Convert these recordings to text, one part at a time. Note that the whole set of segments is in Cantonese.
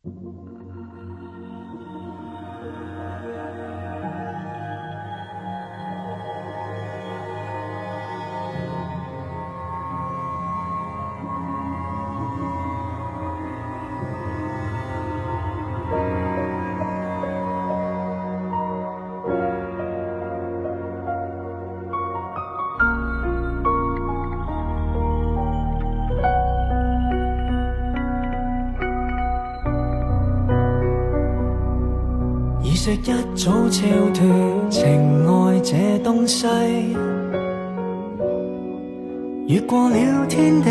意識一早超脫情愛這東西，越過了天地，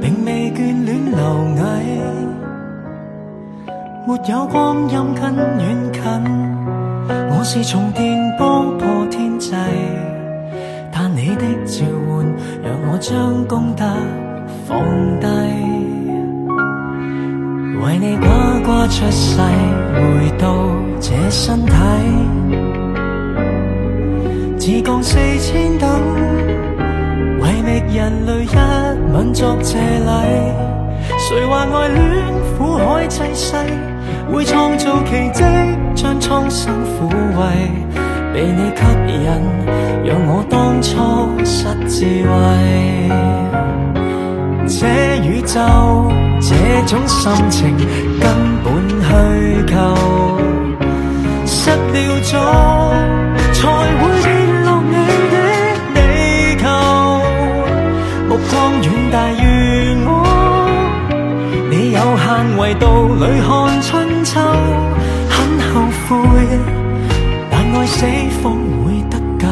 並未眷戀螻蟻。沒有光陰跟遠近，我是從電波破天際，但你的召喚讓我將功德放低。為你呱呱出世，回到這身體，自降4000等，為覓人類一吻作謝禮。誰話愛戀苦海濟世，會創造奇蹟，將蒼生撫慰。被你吸引，讓我當初失智慧。這宇宙這種心情根本虛構，失了蹤才會跌落你的地球。目光遠大如我，你有限維度裏看春秋。很後悔，但愛死方會得救。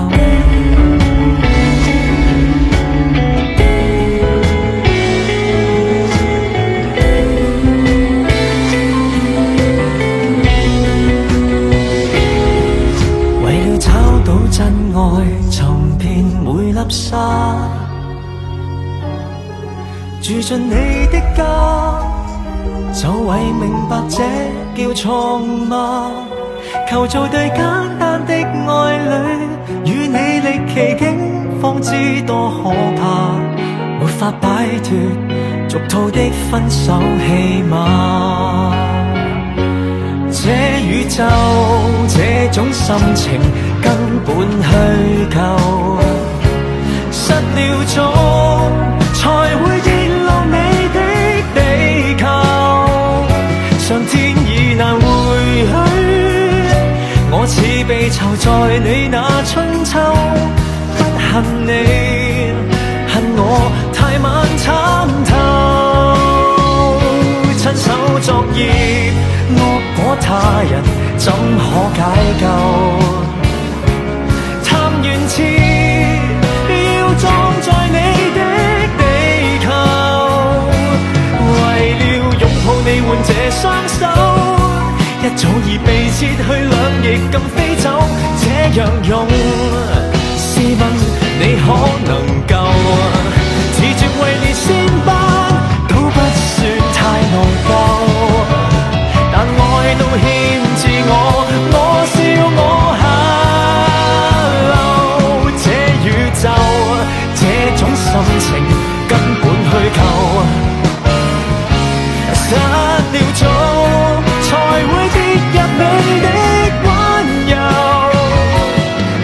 真愛尋遍每粒沙，住進你的家，就為明白這叫錯嗎？求做對簡單的愛侶，與你歷奇境方知多可怕，沒法擺脫俗套的分手戲碼。這宇宙這種心情根本虛構，失了蹤才會跌落你的地球。上天已難回許，我似被囚在你那春秋。不恨你，恨我太晚參透，親手作業惡果他人怎可解救？貪原始要撞在你的地球，為了擁抱你換這雙手，一早已被切去兩翼更飛走。這樣用，試問你可能夠？自絕為你先班都不算太內疚，但愛到欠自我，我笑我喊。這宇宙這種心情根本虛構，失了蹤才會跌入你的溫柔。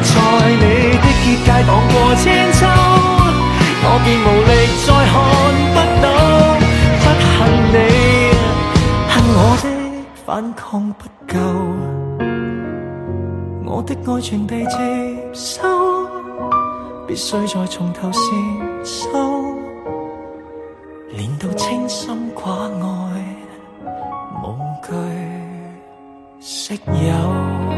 在你的結界蕩過千秋，我便無力再看不到。不恨你，恨我的反抗不夠，我的愛全被接收，必須再從頭禪修，練到清心寡愛，無懼色誘。